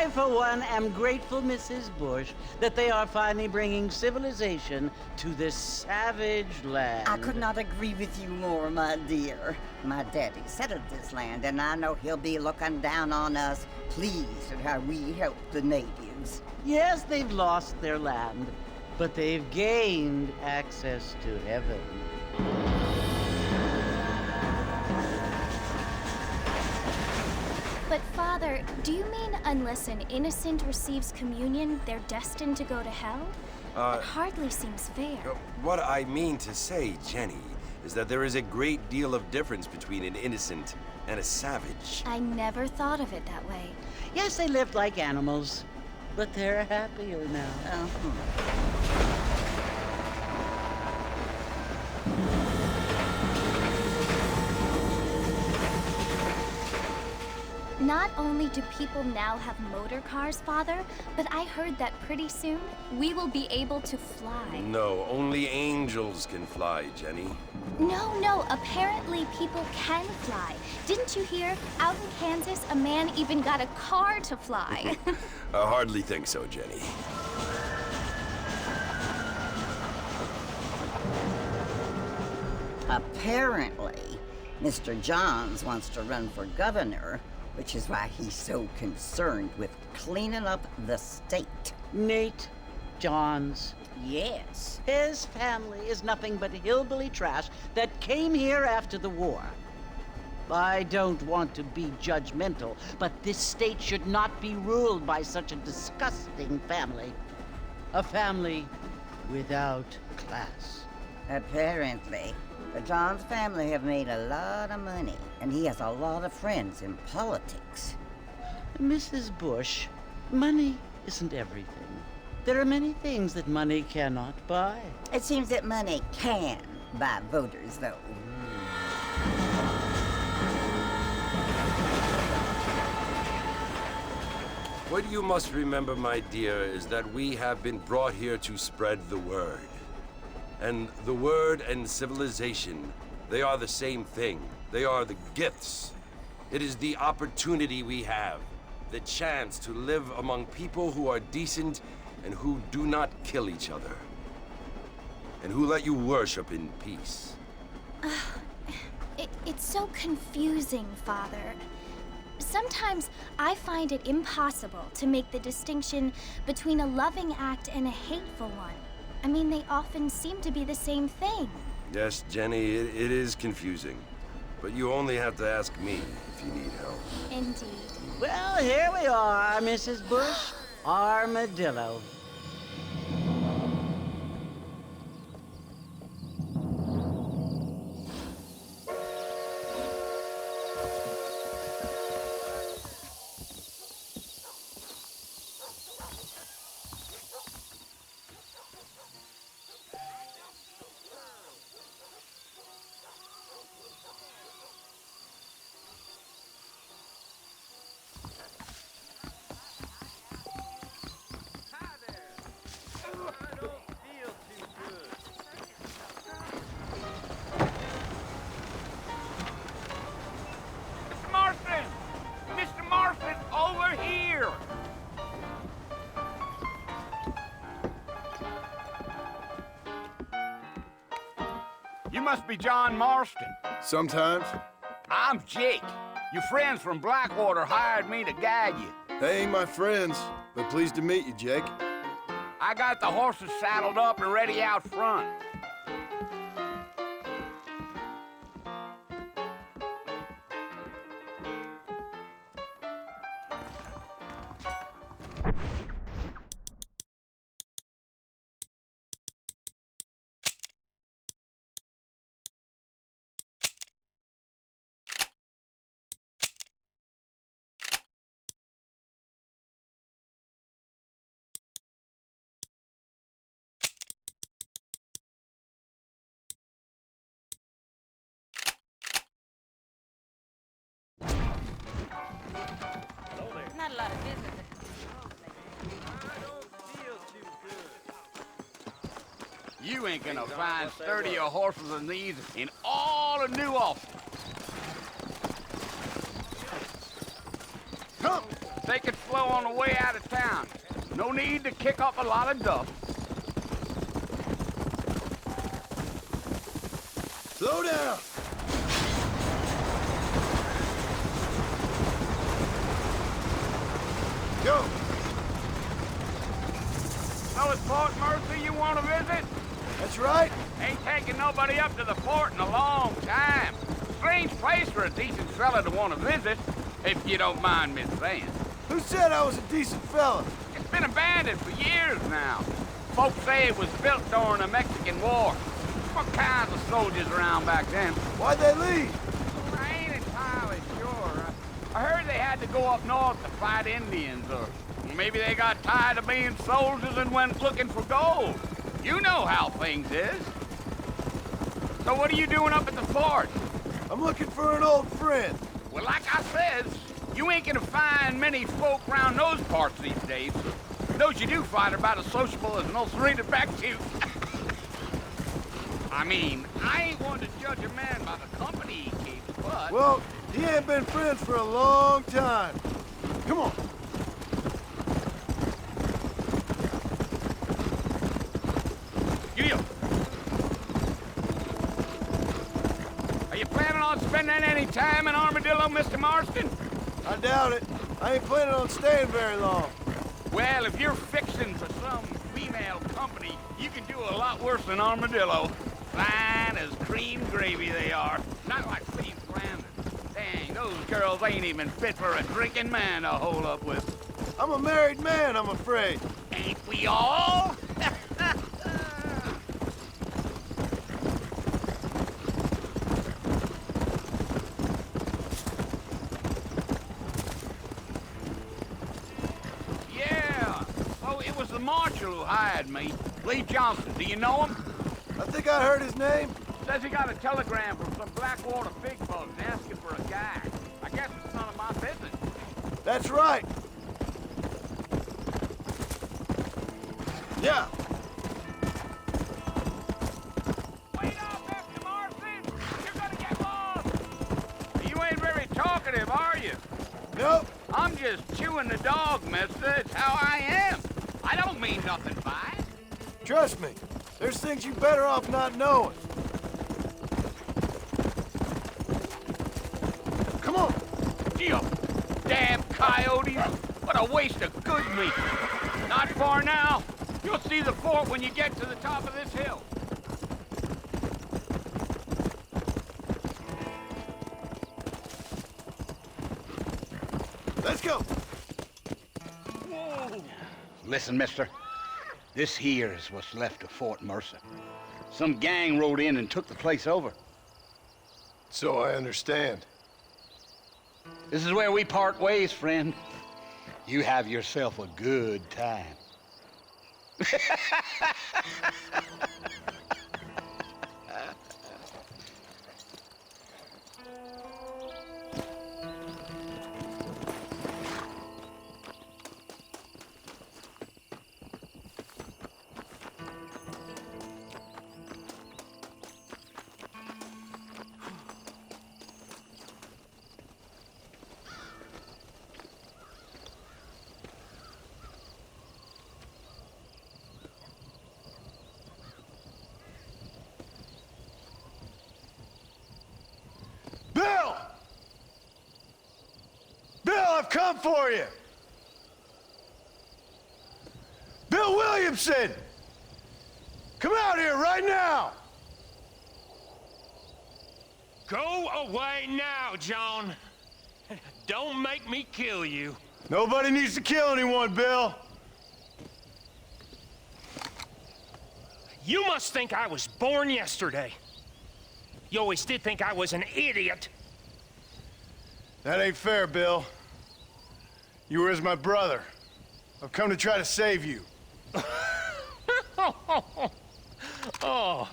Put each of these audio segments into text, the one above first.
I, for one, am grateful, Mrs. Bush, that they are finally bringing civilization to this savage land. I could not agree with you more, my dear. My daddy settled this land, and I know he'll be looking down on us, pleased at how we help the natives. Yes, they've lost their land, but they've gained access to heaven. But Father, do you mean unless an innocent receives communion, they're destined to go to hell? That hardly seems fair. What I mean to say, Jenny, is that there is a great deal of difference between an innocent and a savage. I never thought of it that way. Yes, they lived like animals, but they're happier now. Not only do people now have motor cars, Father, but I heard that pretty soon we will be able to fly. No, only angels can fly, Jenny. No, apparently people can fly. Didn't you hear? Out in Kansas, a man even got a car to fly. I hardly think so, Jenny. Apparently, Mr. Johns wants to run for governor, which is why he's so concerned with cleaning up the state. Nate Johns. Yes. His family is nothing but hillbilly trash that came here after the war. I don't want to be judgmental, but this state should not be ruled by such a disgusting family. A family without class. Apparently, the Johns family have made a lot of money, and he has a lot of friends in politics. Mrs. Bush, money isn't everything. There are many things that money cannot buy. It seems that money can buy voters, though. What you must remember, my dear, is that we have been brought here to spread the word. And the word and civilization, they are the same thing. They are the gifts. It is the opportunity we have, the chance to live among people who are decent and who do not kill each other, and who let you worship in peace. It's so confusing, Father. Sometimes I find it impossible to make the distinction between a loving act and a hateful one. I mean, they often seem to be the same thing. Yes, Jenny, it is confusing. But you only have to ask me if you need help. Indeed. Well, here we are, Mrs. Bush. Armadillo. You must be John Marston. Sometimes. I'm Jake. Your friends from Blackwater hired me to guide you. They ain't my friends, but pleased to meet you, Jake. I got the horses saddled up and ready out front. Not a lot of business. You ain't gonna find sturdier horses than these in all of New Austin. Come! Take it slow on the way out of town. No need to kick up a lot of dust. Slow down! Go! So it's Fort Mercy you want to visit? That's right. Ain't taking nobody up to the fort in a long time. Strange place for a decent fella to want to visit, if you don't mind me saying. Who said I was a decent fella? It's been abandoned for years now. Folks say it was built during the Mexican War. What kinds of soldiers around back then? Why'd they leave? I ain't entirely sure. I heard they had to go up north to fight Indians, or maybe they got tired of being soldiers and went looking for gold. You know how things is. So what are you doing up at the fort? I'm looking for an old friend. Well, like I says, you ain't gonna find many folk around those parts these days. Those you do find are about as sociable as an old serena back to. I mean, I ain't one to judge a man by the company he keeps, but... Well, he ain't been friends for a long time. Come on. You. Are you planning on spending any time in Armadillo, Mr. Marston? I doubt it. I ain't planning on staying very long. Well, if you're fixing for some female company, you can do a lot worse than Armadillo. Fine as cream gravy they are. Not like City Flanders. Dang, those girls ain't even fit for a drinking man to hole up with. I'm a married man, I'm afraid. Ain't we all? Yeah, so it was the marshal who hired me. Lee Johnson, do you know him? I think I heard his name. Says he got a telegram from some Blackwater big bugs asking for a guy. I guess it's none of my business. That's right. Yeah. Wait up, Mr. Marston! You're gonna get lost! You ain't very talkative, are you? Nope. I'm just chewing the dog, mister. It's how I am. I don't mean nothing by it. Trust me. There's things you better off not knowing. Come on. You damn coyotes! What a waste of good meat. Not far now. You'll see the fort when you get to the top of this hill. Let's go. Whoa. Listen, mister. This here is what's left of Fort Mercer. Some gang rode in and took the place over. So I understand. This is where we part ways, friend. You have yourself a good time. Bill! Bill, I've come for you! Bill Williamson! Come out here right now! Go away now, John. Don't make me kill you. Nobody needs to kill anyone, Bill. You must think I was born yesterday. You always did think I was an idiot. That ain't fair, Bill. You were as my brother. I've come to try to save you. Oh.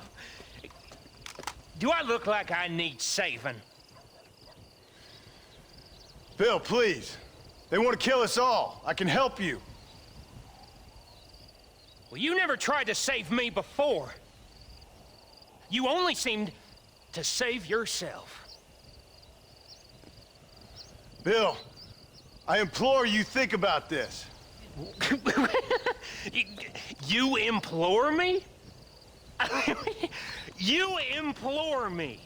Do I look like I need saving? Bill, please. They want to kill us all. I can help you. Well, you never tried to save me before. You only seemed to save yourself. Bill, I implore you, think about this. You implore me? You implore me?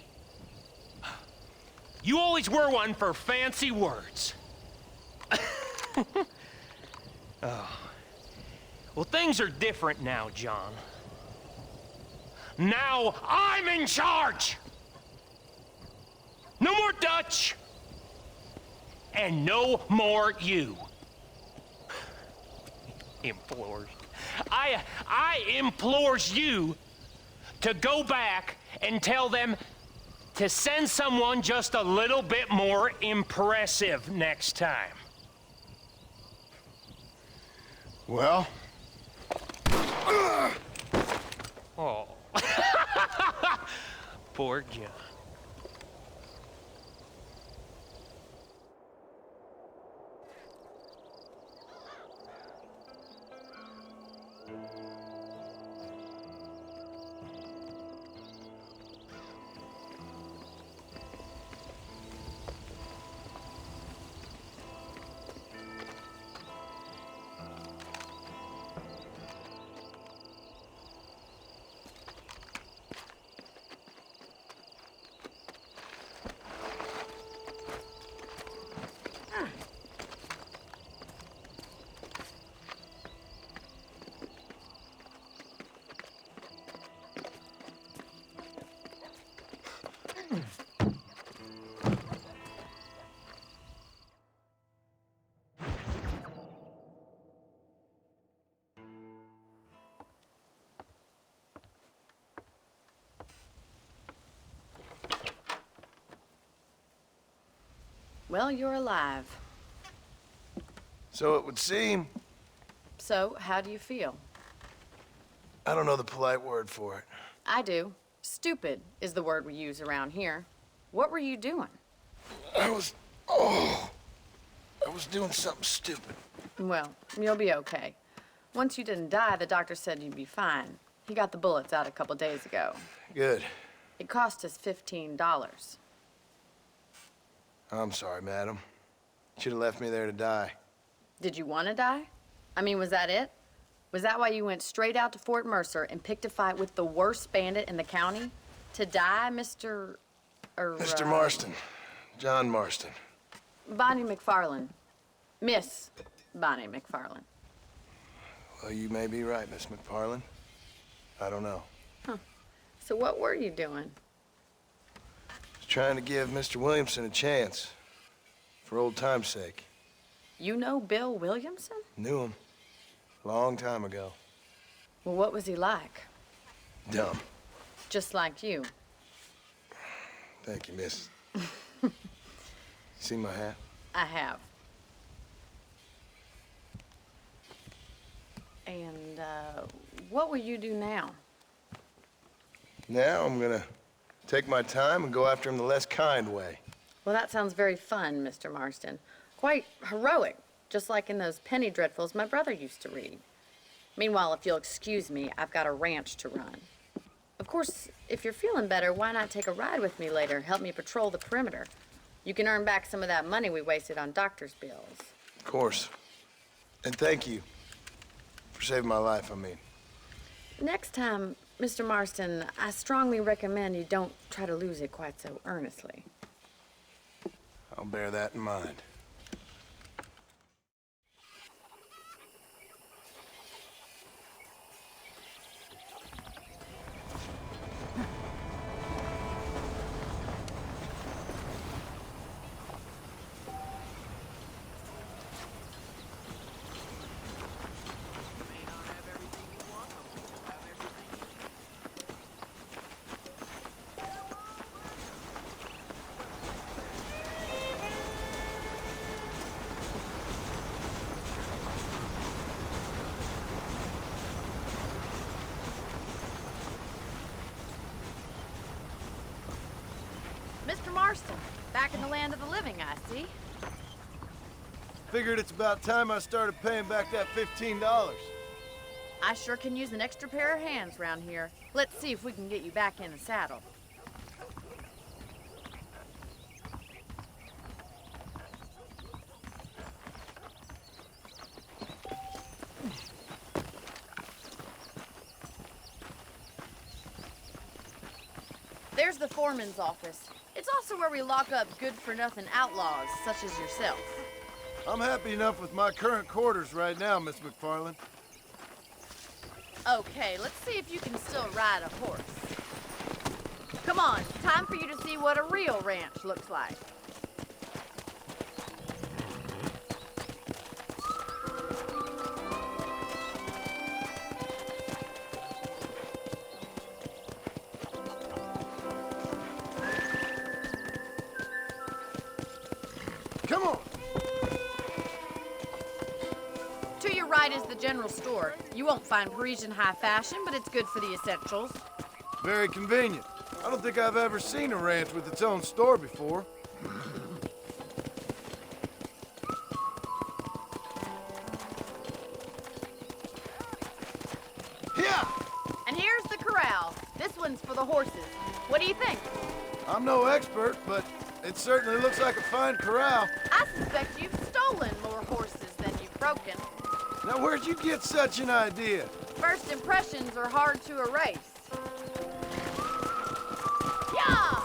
You always were one for fancy words. Oh. Well, things are different now, John. Now I'm in charge! No more Dutch! And no more you. Implores. I implores you to go back and tell them to send someone just a little bit more impressive next time. Well? Oh. Poor John. Well, you're alive. So it would seem. So, how do you feel? I don't know the polite word for it. I do. Stupid is the word we use around here. What were you doing? I was doing something stupid. Well, you'll be okay. Once you didn't die, the doctor said you'd be fine. He got the bullets out a couple days ago. Good. It cost us $15. I'm sorry, madam. Should have left me there to die. Did you want to die? I mean, was that it? Was that why you went straight out to Fort Mercer and picked a fight with the worst bandit in the county? To die, Mr. Mr. Marston. John Marston. Bonnie McFarland. Miss Bonnie McFarland. Well, you may be right, Miss McFarland. I don't know. Huh. So what were you doing? Just trying to give Mr. Williamson a chance. For old time's sake. You know Bill Williamson? Knew him. Long time ago. Well, what was he like? Dumb. Just like you. Thank you, miss. See my hat? I have. And, what will you do now? Now I'm gonna take my time and go after him the less kind way. Well, that sounds very fun, Mr. Marston. Quite heroic, just like in those penny dreadfuls my brother used to read. Meanwhile, if you'll excuse me, I've got a ranch to run. Of course, if you're feeling better, why not take a ride with me later? Help me patrol the perimeter. You can earn back some of that money we wasted on doctor's bills. Of course. And thank you for saving my life, I mean. Next time, Mr. Marston, I strongly recommend you don't try to lose it quite so earnestly. I'll bear that in mind. Mr. Marston, back in the land of the living, I see. Figured it's about time I started paying back that $15. I sure can use an extra pair of hands around here. Let's see if we can get you back in the saddle. Here's the foreman's office. It's also where we lock up good-for-nothing outlaws, such as yourself. I'm happy enough with my current quarters right now, Miss McFarland. Okay, let's see if you can still ride a horse. Come on, time for you to see what a real ranch looks like. Come on! To your right is the general store. You won't find Parisian high fashion, but it's good for the essentials. Very convenient. I don't think I've ever seen a ranch with its own store before. Yeah! And here's the corral. This one's for the horses. What do you think? I'm no expert, but it certainly looks like a fine corral. I suspect you've stolen more horses than you've broken. Now, where'd you get such an idea? First impressions are hard to erase. Yeah!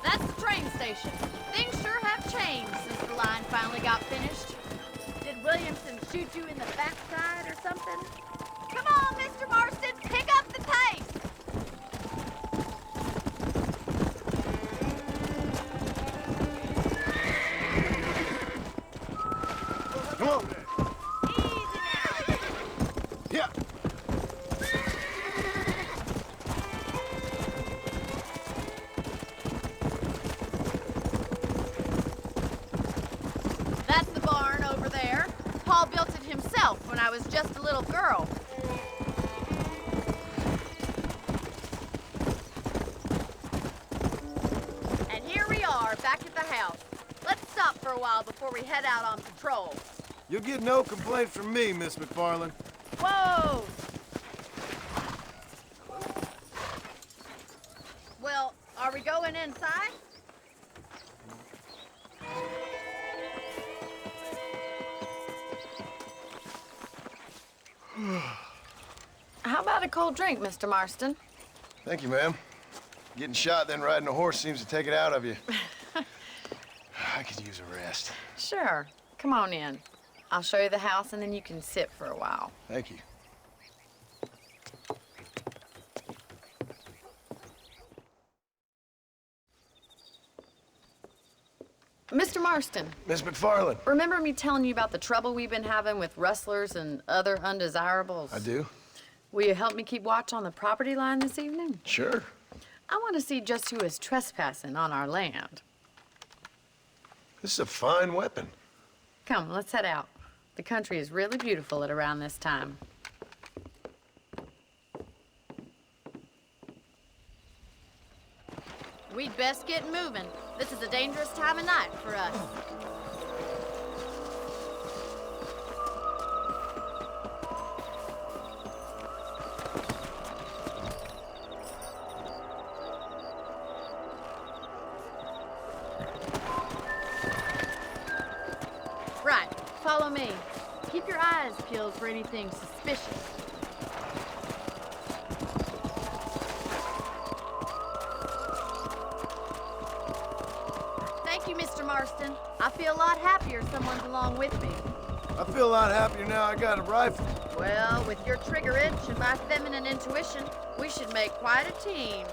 That's the train station. Things sure have changed since the line finally got finished. Did Williamson shoot you in the backside or something? Come on, Mr. Marston, pick up the pace! Come on! Easy now! Yeah! That's the barn over there. Paul built it himself when I was just a little girl. And here we are, back at the house. Let's stop for a while before we head out on patrol. You'll get no complaint from me, Miss McFarland. Whoa! Well, are we going inside? How about a cold drink, Mr. Marston? Thank you, ma'am. Getting shot, then riding a horse seems to take it out of you. I could use a rest. Sure. Come on in. I'll show you the house, and then you can sit for a while. Thank you. Mr. Marston, Miss McFarland. remember me telling you about the trouble we've been having with rustlers and other undesirables? I do? Will you help me keep watch on the property line this evening? Sure. I want to see just who is trespassing on our land. This is a fine weapon. Come, let's head out. The country is really beautiful at around this time. We'd best get moving. This is a dangerous time of night for us. Right, follow me. Keep your eyes peeled for anything suspicious. Thank you, Mr. Marston. I feel a lot happier someone's along with me. I feel a lot happier now I got a rifle. Well, with your trigger itch and my feminine intuition, we should make quite a team.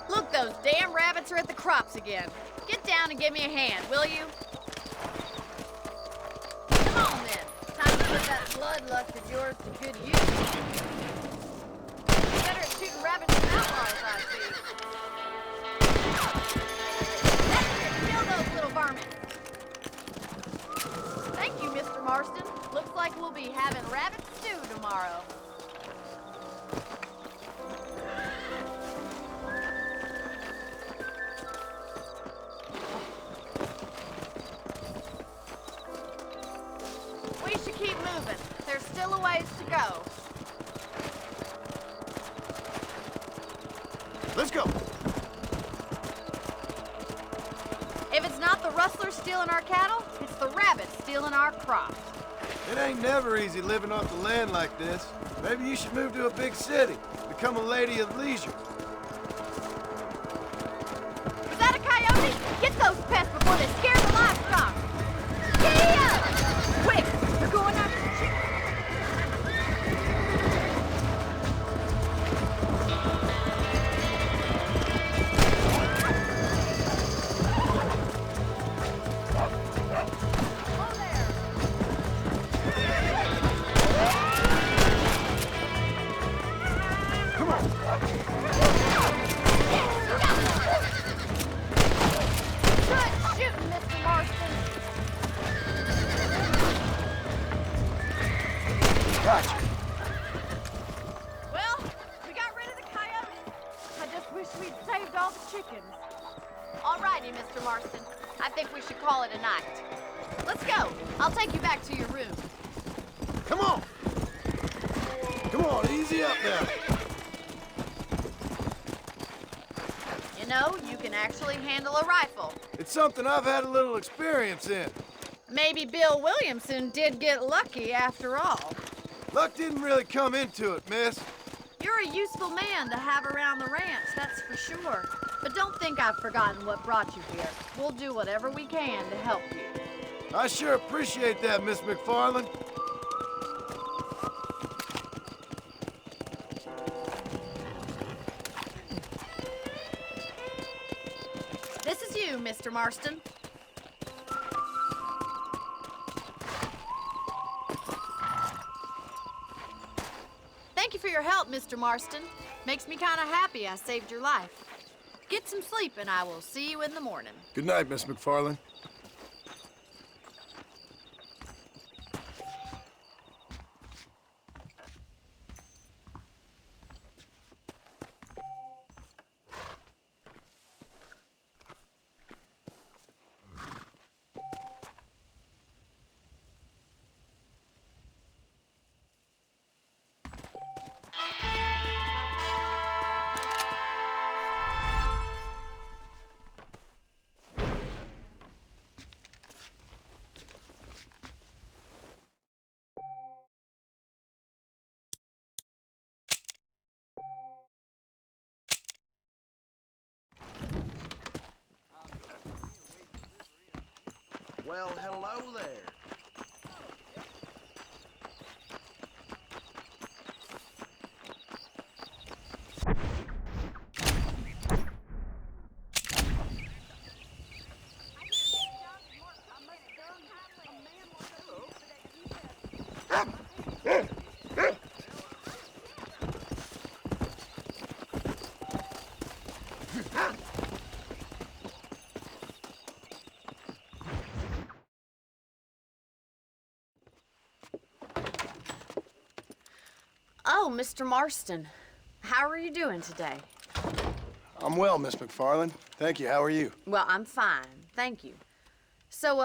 Look, those damn rabbits are at the crops again. Get down and give me a hand, will you? Come on, then. Time to put that bloodlust of yours to good use. Better at shooting rabbits than outlaws, I see. That's it. Kill those little varmints. Thank you, Mr. Marston. Looks like we'll be having rabbit stew tomorrow. We should keep moving. Let's go. If it's not the rustlers stealing our cattle, it's the rabbits stealing our crops. It ain't never easy living off the land like this. Maybe you should move to a big city. Become a lady of leisure. Is that a coyote? Get those pests before they scare the livestock. Yeah! Quick! They're going after the chickens. Alrighty, Mr. Marston. I think we should call it a night. Let's go. I'll take you back to your room. Come on! Come on, easy up now. You know, you can actually handle a rifle. It's something I've had a little experience in. Maybe Bill Williamson did get lucky after all. Luck didn't really come into it, miss. You're a useful man to have around the ranch, that's for sure. But don't think I've forgotten what brought you here. We'll do whatever we can to help you. I sure appreciate that, Miss McFarland. This is you, Mr. Marston. Thank you for your help, Mr. Marston. Makes me kind of happy I saved your life. Get some sleep, and I will see you in the morning. Good night, Miss McFarland. Well, hello there. Oh, Mr. Marston. How are you doing today? I'm well, Miss McFarland. Thank you. How are you? Well, I'm fine. Thank you. So,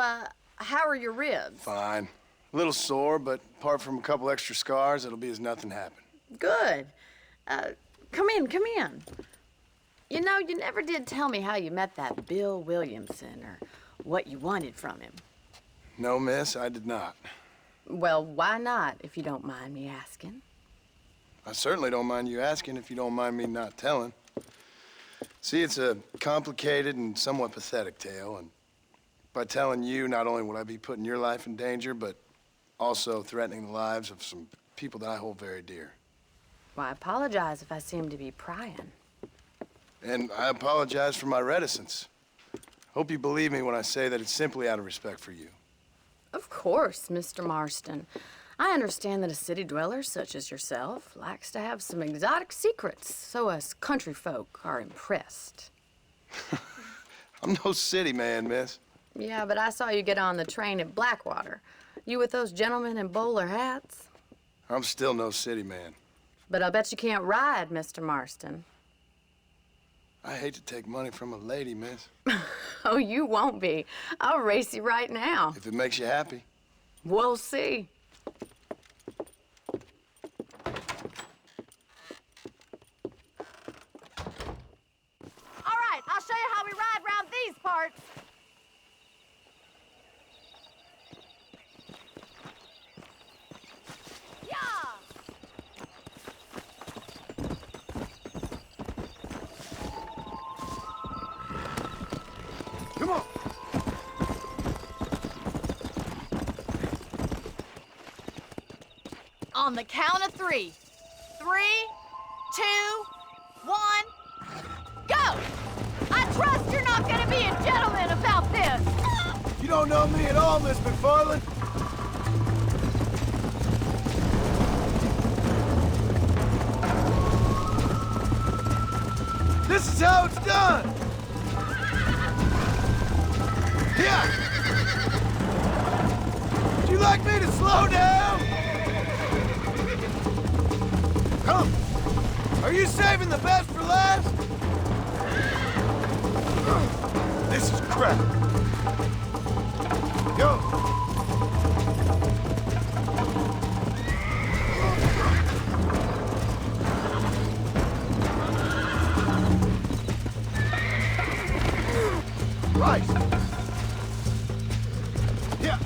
how are your ribs? Fine. A little sore, but apart from a couple extra scars, it'll be as nothing happened. Good. Come in, come in. You know, you never did tell me how you met that Bill Williamson or what you wanted from him. No, miss, I did not. Well, why not, if you don't mind me asking? I certainly don't mind you asking if you don't mind me not telling. See, it's a complicated and somewhat pathetic tale, and by telling you, not only would I be putting your life in danger, but also threatening the lives of some people that I hold very dear. Well, I apologize if I seem to be prying. And I apologize for my reticence. Hope you believe me when I say that it's simply out of respect for you. Of course, Mr. Marston. I understand that a city dweller such as yourself likes to have some exotic secrets, so us country folk are impressed. I'm no city man, miss. Yeah, but I saw you get on the train at Blackwater. You with those gentlemen in bowler hats? I'm still no city man. But I bet you can't ride, Mr. Marston. I hate to take money from a lady, miss. Oh, you won't be. I'll race you right now. If it makes you happy. We'll see. On the count of 3. 3, 2, 1, go! I trust you're not gonna be a gentleman about this! You don't know me at all, Miss McFarland. This is how it's done! Yeah! Would you like me to slow down? Come! Are you saving the best for last? This is crap. Go! Right! Yeah!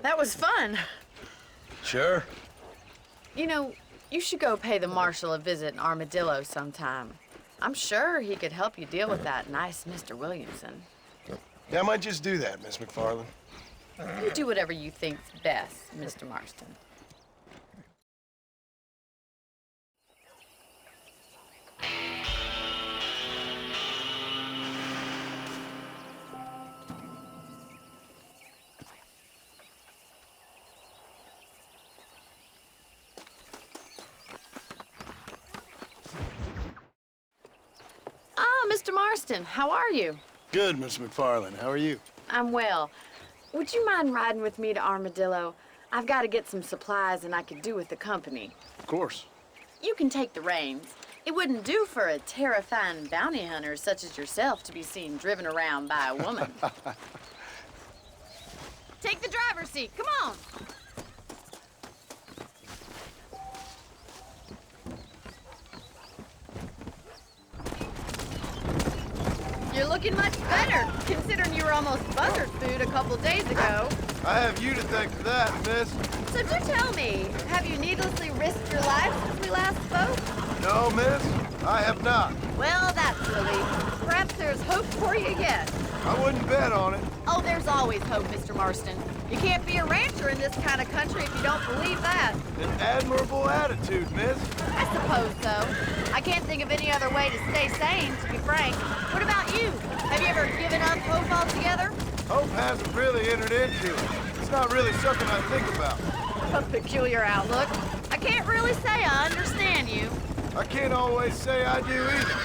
That was fun. Sure. You know, you should go pay the marshal a visit in Armadillo sometime. I'm sure he could help you deal with that nice Mr. Williamson. Yeah, I might just do that, Miss McFarland. You do whatever you think's best, Mr. Marston. Mr. Marston, how are you? Good, Miss McFarland. How are you? I'm well. Would you mind riding with me to Armadillo? I've got to get some supplies and I could do with the company. Of course. You can take the reins. It wouldn't do for a terrifying bounty hunter such as yourself to be seen driven around by a woman. Take the driver's seat. Come on. You're looking much better, considering you were almost buzzard food a couple days ago. I have you to thank for that, miss. So do tell me, have you needlessly risked your life since we last spoke? No, miss, I have not. Well, that's relief. Perhaps there's hope for you yet. I wouldn't bet on it. Oh, there's always hope, Mr. Marston. You can't be a rancher in this kind of country if you don't believe that. An admirable attitude, miss. I suppose so. I can't think of any other way to stay sane, to be frank. What about you? Have you ever given up hope altogether? Hope hasn't really entered into it. It's not really something I think about. A peculiar outlook. I can't really say I understand you. I can't always say I do either.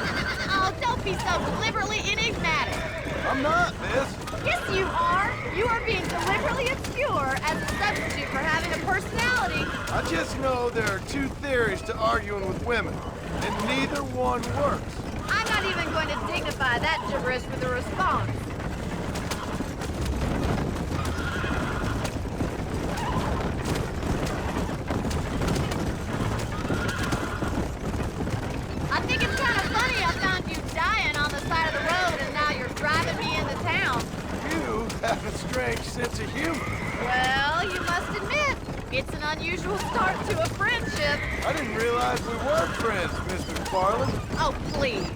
Oh, don't be so deliberately enigmatic. I'm not, miss. Yes, you are. You are being deliberately obscure as a substitute for having a personality. I just know there are two theories to arguing with women, and neither one works. I'm not even going to dignify that gibberish with a response. I think it's kind of funny I found you dying on the side of the road and now you're driving me into town. You have a strange sense of humor. Well, you must admit, it's an unusual start to a friendship. I didn't realize we were friends, Mr. McFarland. Oh, please.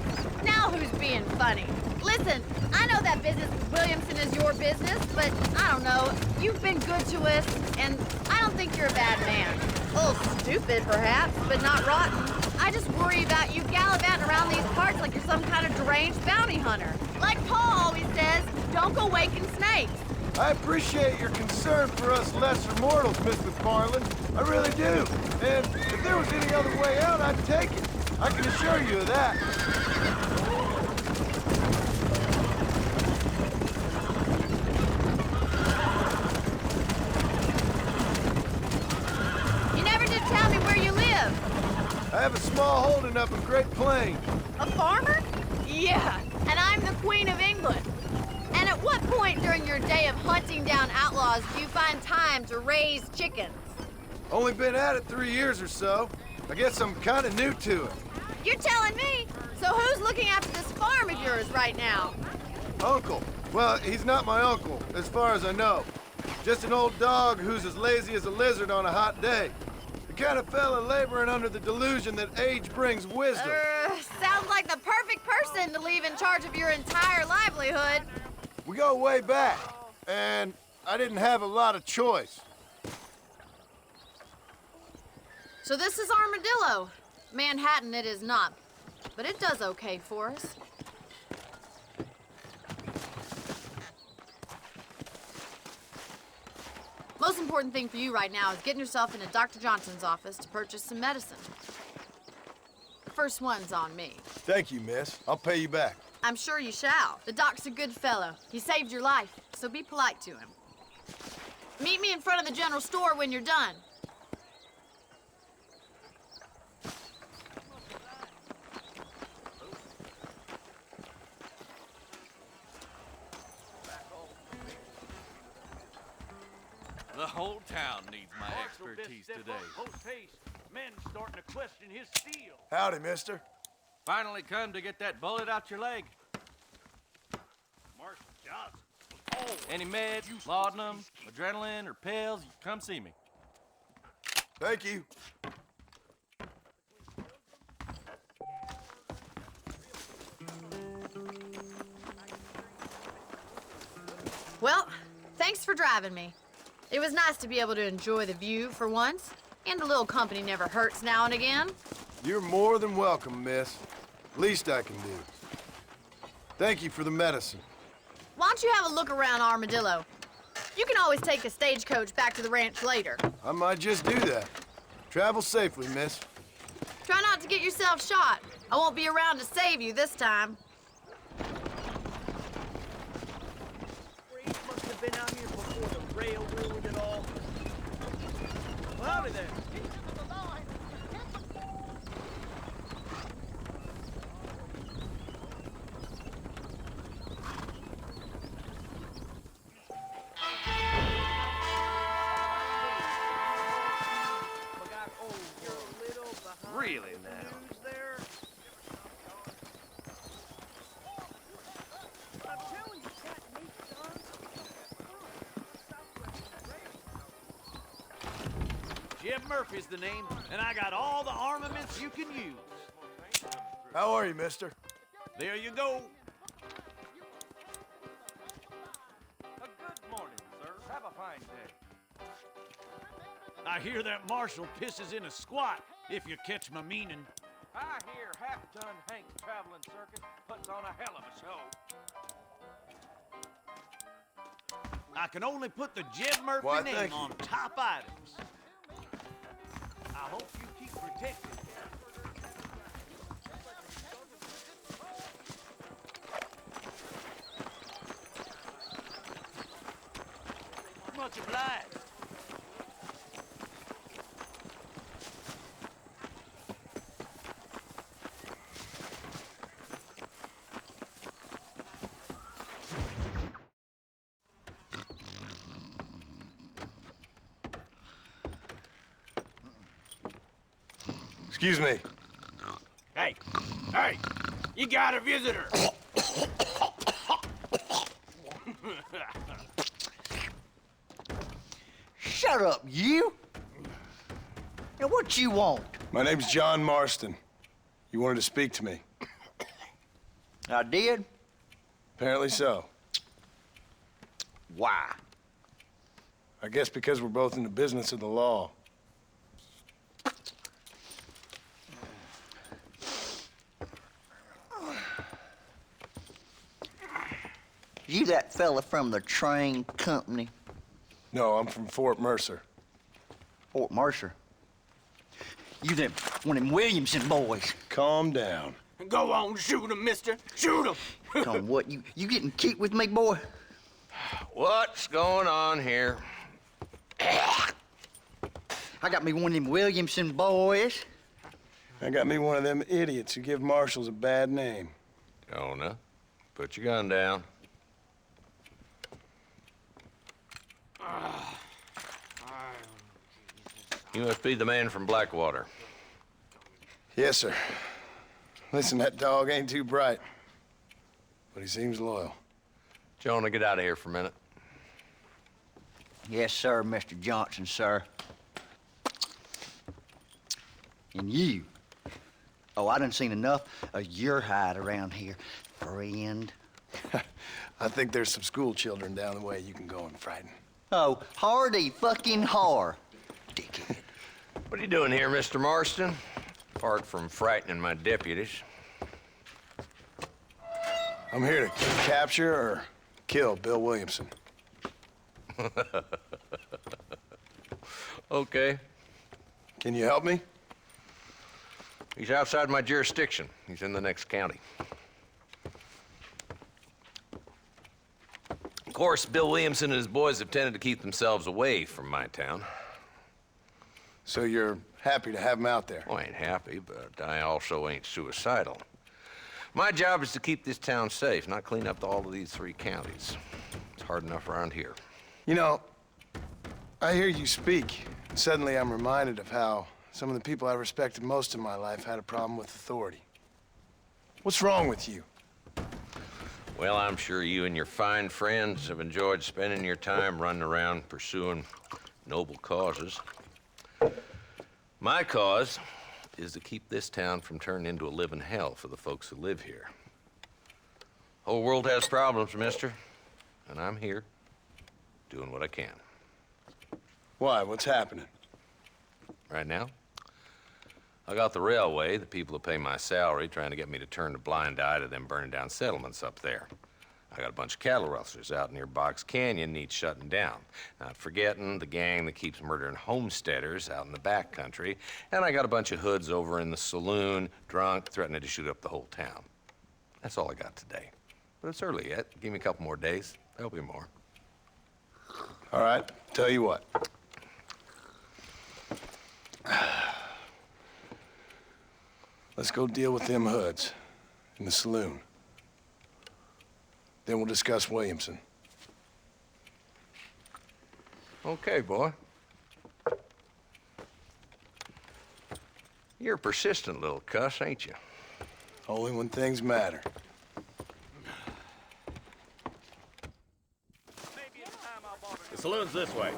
Now who's being funny? Listen, I know that business with Williamson is your business, but I don't know. You've been good to us, and I don't think you're a bad man. A little stupid, perhaps, but not rotten. I just worry about you gallivanting around these parts like you're some kind of deranged bounty hunter. Like Paul always says, don't go waking snakes. I appreciate your concern for us lesser mortals, Miss McFarland. I really do. And if there was any other way out, I'd take it. I can assure you of that. You never did tell me where you live. I have a small holding up in Great Plains. A farmer? Yeah, and I'm the Queen of England. And at what point during your day of hunting down outlaws do you find time to raise chickens? Only been at it 3 years or so. I guess I'm kind of new to it. You're telling me? So who's looking after this farm of yours right now? Uncle. Well, he's not my uncle, as far as I know. Just an old dog who's as lazy as a lizard on a hot day. The kind of fella laboring under the delusion that age brings wisdom. Sounds like the perfect person to leave in charge of your entire livelihood. We go way back, and I didn't have a lot of choice. So this is Armadillo. Manhattan it is not, but it does okay for us. Most important thing for you right now is getting yourself into Dr. Johnson's office to purchase some medicine. First one's on me. Thank you, miss. I'll pay you back. I'm sure you shall. The doc's a good fellow. He saved your life, so be polite to him. Meet me in front of the general store when you're done. The whole town needs my expertise today. Men starting to question his steel. Howdy, mister. Finally come to get that bullet out your leg. Marshal Johnson. Any meds, laudanum, adrenaline, or pills, you come see me. Thank you. Well, thanks for driving me. It was nice to be able to enjoy the view for once, and a little company never hurts now and again. You're more than welcome, miss. Least I can do. Thank you for the medicine. Why don't you have a look around Armadillo? You can always take a stagecoach back to the ranch later. I might just do that. Travel safely, miss. Try not to get yourself shot. I won't be around to save you this time. Must have been out here before the rail ruined it all. Howdy there. Really now? Jeb Murphy's the name, and I got all the armaments you can use. How are you, mister? There you go. A good morning, sir. Have a fine day. I hear that marshal pisses in a squat, if you catch my meaning. I hear half-ton Hank's traveling circus puts on a hell of a show. I can only put the Jeb Murphy Why, name thank you. on top items. I hope you keep protected. Much obliged. Excuse me. Hey, hey, you got a visitor. Shut up, you! Now, what you want? My name's John Marston. You wanted to speak to me. I did? Apparently so. Why? I guess because we're both in the business of the law. You that fella from the train company? No, I'm from Fort Mercer. Fort Mercer? You them, one of them Williamson boys. Calm down. Go on, shoot him, mister. Shoot him. Come on, what, you getting keep with me, boy? What's going on here? I got me one of them Williamson boys. I got me one of them idiots who give marshals a bad name. Jonah, put your gun down. You must be the man from Blackwater. Yes, sir. Listen, that dog ain't too bright, but he seems loyal. Jonah, get out of here for a minute. Yes, sir, Mr. Johnson, sir. And you. Oh, I done seen enough of your hide around here, friend. I think there's some school children down the way you can go and frighten. Oh, hardy fucking har. Dickhead. What are you doing here, Mr. Marston? Apart from frightening my deputies. I'm here to capture or kill Bill Williamson. Okay. Can you help me? He's outside my jurisdiction. He's in the next county. Of course, Bill Williamson and his boys have tended to keep themselves away from my town. So you're happy to have him out there? Well, I ain't happy, but I also ain't suicidal. My job is to keep this town safe, not clean up all of these 3 counties. It's hard enough around here. You know, I hear you speak, and suddenly I'm reminded of how some of the people I respected most in my life had a problem with authority. What's wrong with you? Well, I'm sure you and your fine friends have enjoyed spending your time running around pursuing noble causes. My cause is to keep this town from turning into a living hell for the folks who live here. Whole world has problems, mister, and I'm here doing what I can. Why? What's happening? Right now, I got the railway, the people who pay my salary, trying to get me to turn a blind eye to them burning down settlements up there. I got a bunch of cattle rustlers out near Box Canyon needs shutting down. Not forgetting the gang that keeps murdering homesteaders out in the back country. And I got a bunch of hoods over in the saloon, drunk, threatening to shoot up the whole town. That's all I got today. But it's early yet. Give me a couple more days. There'll be more. All right, tell you what. Let's go deal with them hoods in the saloon. Then we'll discuss Williamson. Okay, boy. You're a persistent little cuss, ain't you? Only when things matter. The saloon's this way.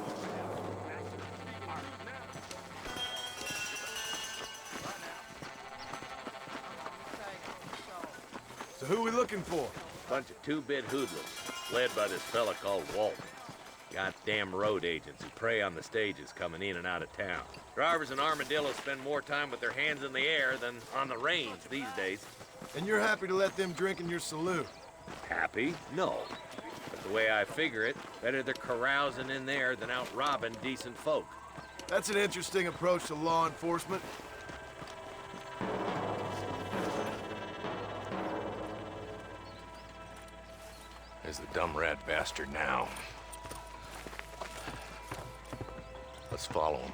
So who we looking for? Bunch of two-bit hoodlums, led by this fella called Walt. Goddamn road agents who prey on the stages coming in and out of town. Drivers in Armadillo spend more time with their hands in the air than on the range these days. And you're happy to let them drink in your saloon? Happy? No. But the way I figure it, better they're carousing in there than out robbing decent folk. That's an interesting approach to law enforcement. There's the dumb rat bastard now. Let's follow him.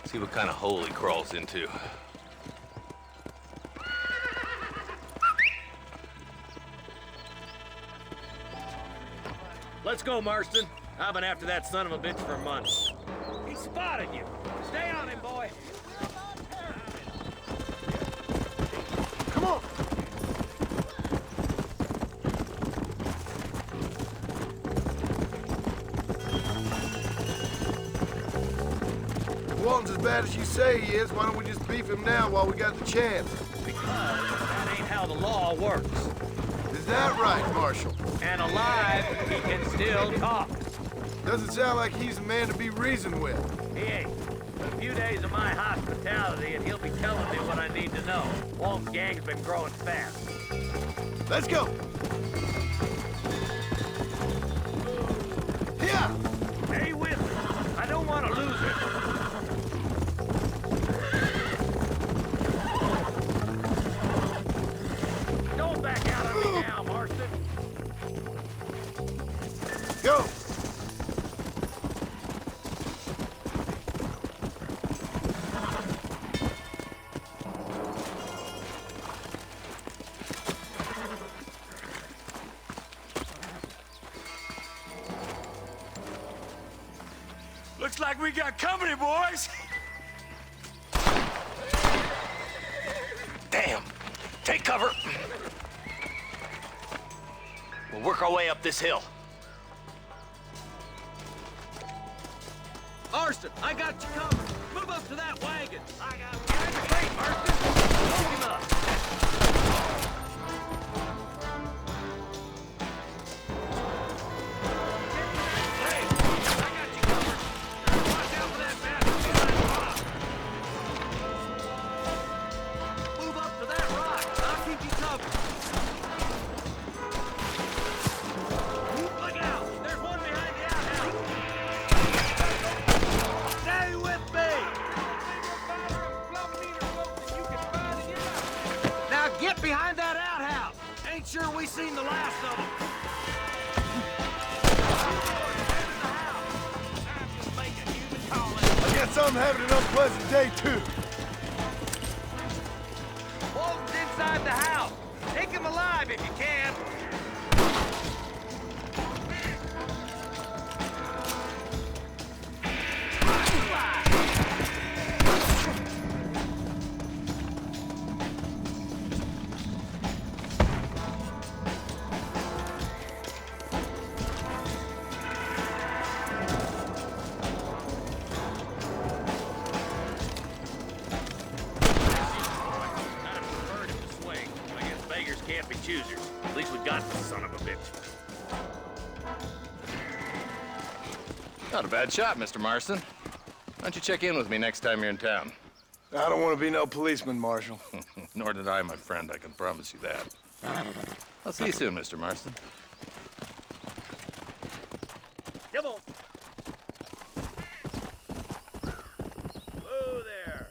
See what kind of hole he crawls into. Let's go, Marston. I've been after that son of a bitch for months. He spotted you. Stay on him, boy. Come on! Walton's as bad as you say he is. Why don't we just beef him now while we got the chance? Because that ain't how the law works. Is that right, Marshal? And alive, he can still talk. Doesn't sound like he's a man to be reasoned with. He ain't. A few days of my hospitality and he'll be telling me what I need to know. Walt's gang's been growing fast. Let's go! Here! Stay with me. I don't want to lose him. Don't back out on me now, Marston. Go! Looks like we got company, boys. Damn! Take cover. We'll work our way up this hill. Marston, I got you covered. Move up to that wagon. I got you. Wait, Marston. Hold him up. Hey, I got you covered. Watch out for that bastard behind the rock. Move up to that rock. I'll keep you covered. Look out. There's one behind the outhouse. Stay with me! Now get behind that outhouse! Ain't sure we seen the last of them. I guess I'm having an unpleasant day, too. Walton's inside the house. Take him alive if you can. Can't be choosers. At least we got the son of a bitch. Not a bad shot, Mr. Marston. Why don't you check in with me next time you're in town? I don't want to be no policeman, Marshal. Nor did I, my friend. I can promise you that. I'll see you soon, Mr. Marston. Come on. Whoa there.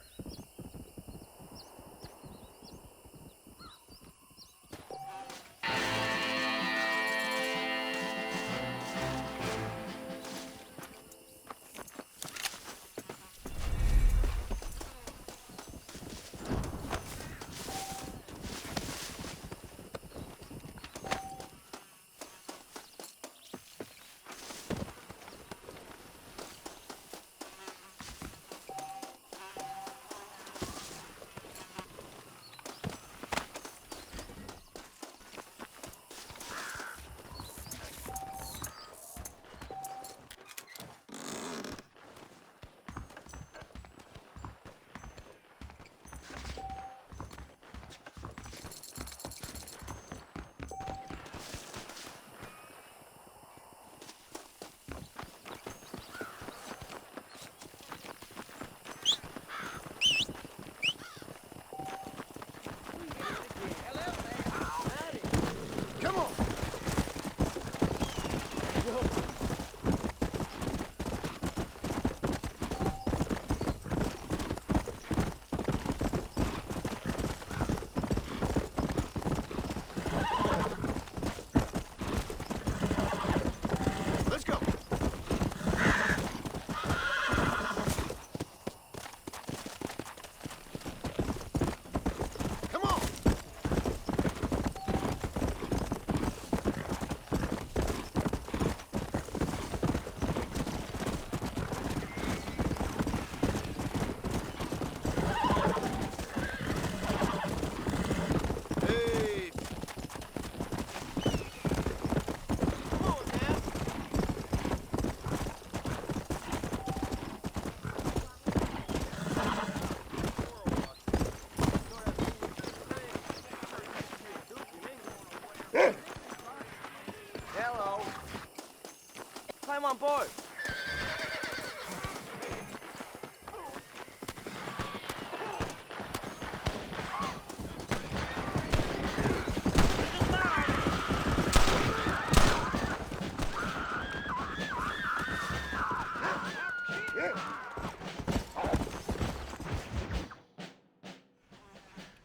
on, boys.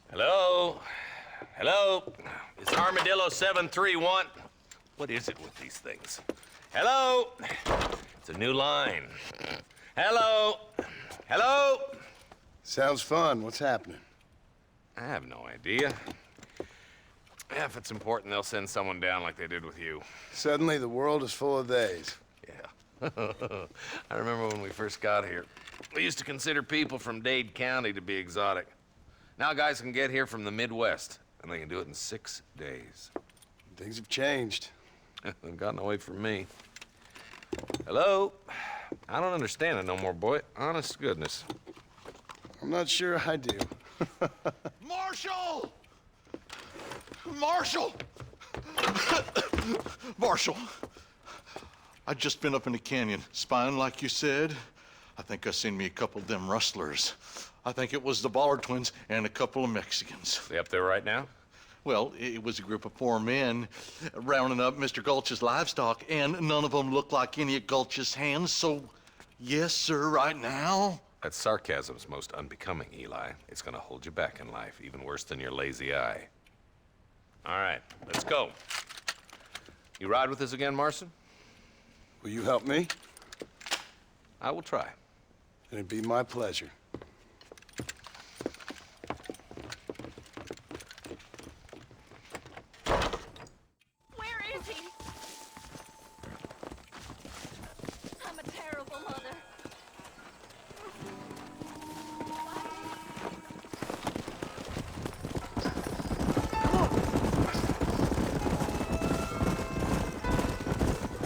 Hello? Hello? It's Armadillo 731. What is it with these things? Hello? It's a new line. Hello? Hello? Sounds fun. What's happening? I have no idea. Yeah, if it's important, they'll send someone down like they did with you. Suddenly, the world is full of theys. Yeah. I remember when we first got here. We used to consider people from Dade County to be exotic. Now guys can get here from the Midwest, and they can do it in 6 days. Things have changed. They've gotten away from me. Hello? I don't understand it no more, boy. Honest to goodness. I'm not sure I do. Marshal! Marshal! Marshal! I just been up in the canyon, spying like you said. I think I seen me a couple of them rustlers. I think it was the Ballard twins and a couple of Mexicans. They up there right now? Well, it was a group of 4 men rounding up Mr. Gulch's livestock, and none of them looked like any of Gulch's hands, so yes, sir, right now. That sarcasm's most unbecoming, Eli. It's gonna hold you back in life, even worse than your lazy eye. All right, let's go. You ride with us again, Marston? Will you help me? I will try. It'd be my pleasure. Where is he? I'm a terrible mother.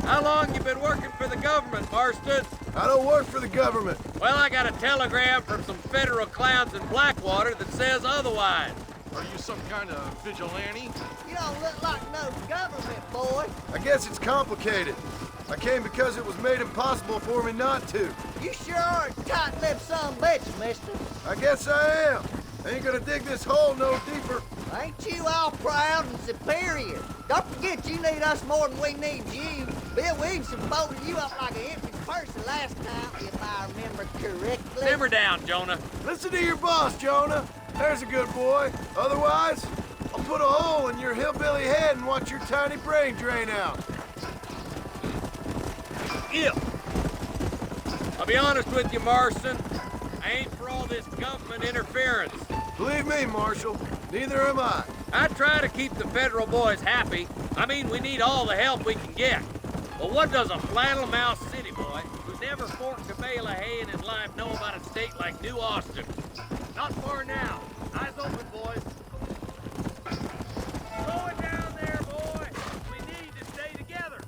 How long you been working for the government, Marston? I don't work for the government. Well, I got a telegram from some federal clowns in Blackwater that says otherwise. Are you some kind of vigilante? You don't look like no government, boy. I guess it's complicated. I came because it was made impossible for me not to. You sure are a tight-lipped son of a bitch, mister. I guess I am. I ain't gonna dig this hole no deeper. Ain't you all proud and superior? Don't forget you need us more than we need you. Bill Williamson folded you up like an empty person last time, if I remember correctly. Simmer down, Jonah. Listen to your boss, Jonah. There's a good boy. Otherwise, I'll put a hole in your hillbilly head and watch your tiny brain drain out. Yeah. I'll be honest with you, Marston. I ain't for all this government interference. Believe me, Marshal, neither am I. I try to keep the federal boys happy. I mean, we need all the help we can get. But what does a flannel-mouthed city boy who's never forked a bale of hay in his life know about a state like New Austin? Not far now. Eyes open, boys. Slow it down there, boy. We need to stay together.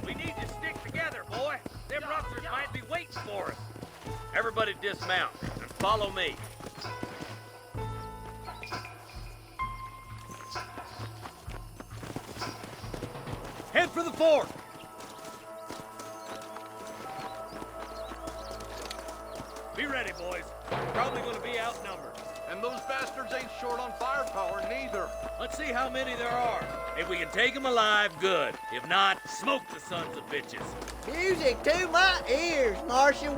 We need to stick together, boy. Them rustlers might be waiting for us. Everybody dismount and follow me. Head for the fort. Be ready, boys. We're probably going to be outnumbered. And those bastards ain't short on firepower, neither. Let's see how many there are. If we can take them alive, good. If not, smoke the sons of bitches. Music to my ears, Marshal.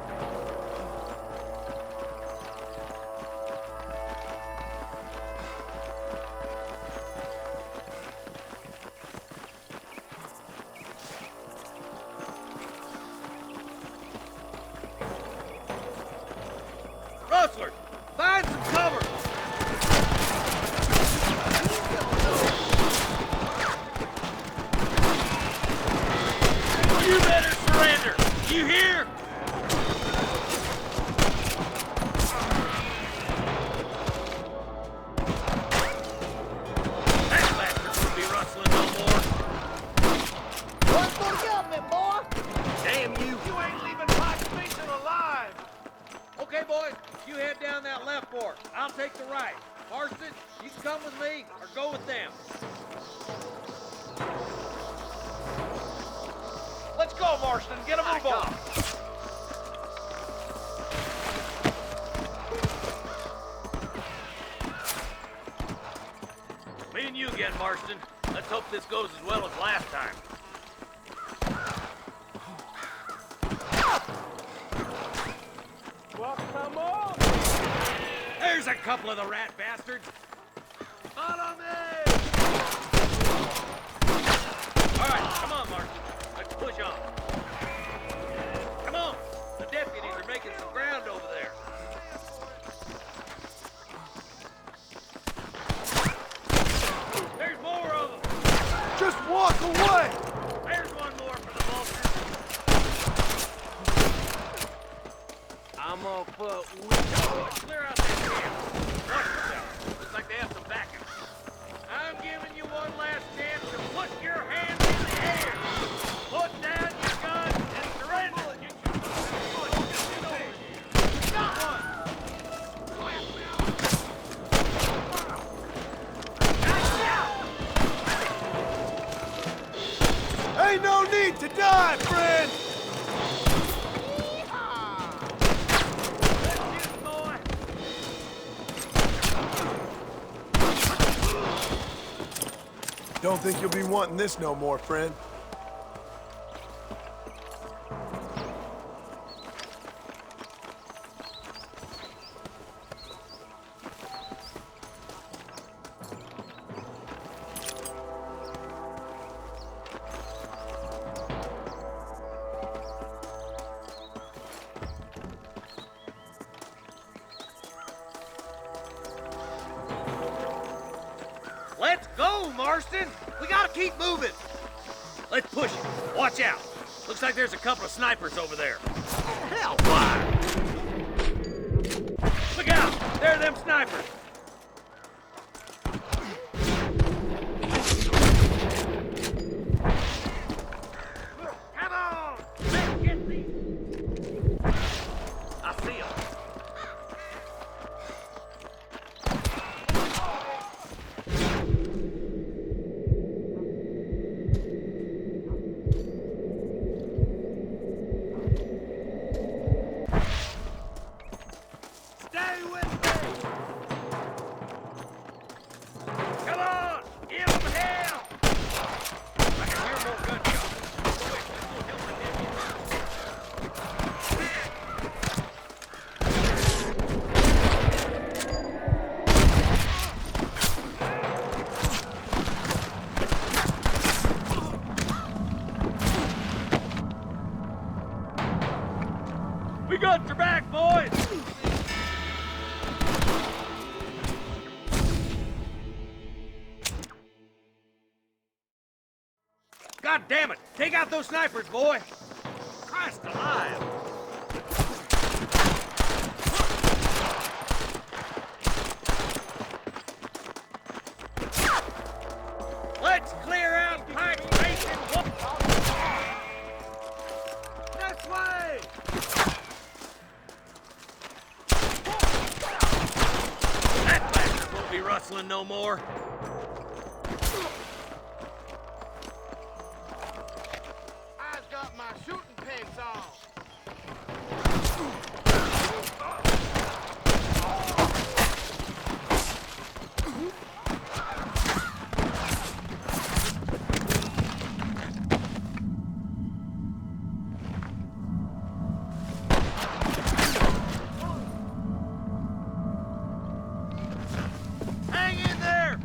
Rustlers, find some cover. You better surrender. You hear? That bastard won't be rustling no more. One for the government, boy. Damn you. You ain't leaving my station alive. Okay, boys, you head down that left fork. I'll take the right. Marston, you can come with me or go with them. go, Marston. Get a move on. Me and you again, Marston. Let's hope this goes as well as last time. Well, come on. There's a couple of the rat bastards. Follow me! All right, come on, Marston. Let's push on. Come on. The deputies are making some ground over there. There's more of them. Just walk away. There's one more for the vultures. I'm gonna put Clear out that camp. Watch yourself. Looks like they have some backing. I'm giving you one last chance to put your hands in the air. Put down your guns and surrender. Got one. Ain't no need to die, friend. Don't think you'll be wanting this no more, friend. Let's go, Marston. We gotta keep moving. Let's push it. Watch out. Looks like there's a couple of snipers over there. Hell, fire! Look out! There are them snipers. Come on! Let's get these. I see them. We got your back, boys! God damn it! Take out those snipers, boy! Christ alive! Let's clear out Pike Station! This way! That bastard won't be rustling no more. I've got my shooting pants on. Hang in there!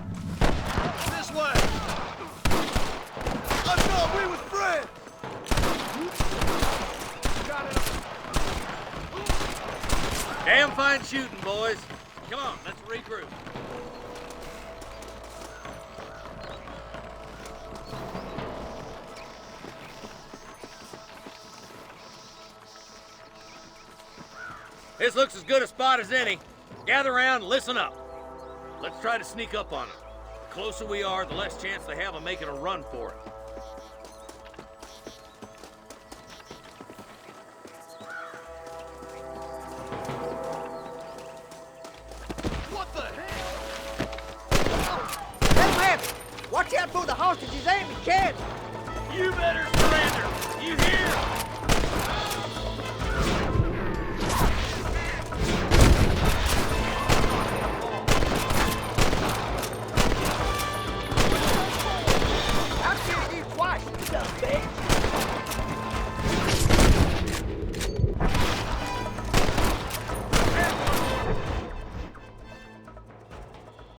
This way. I thought we was friends. Got it. Damn fine shooting, boys. Come on, let's regroup. This looks as good a spot as any. Gather around and listen up. Let's try to sneak up on them. The closer we are, the less chance they have of making a run for it. What the hell? Let him have it. Watch out for the hostages and the cabin. You better surrender. You hear?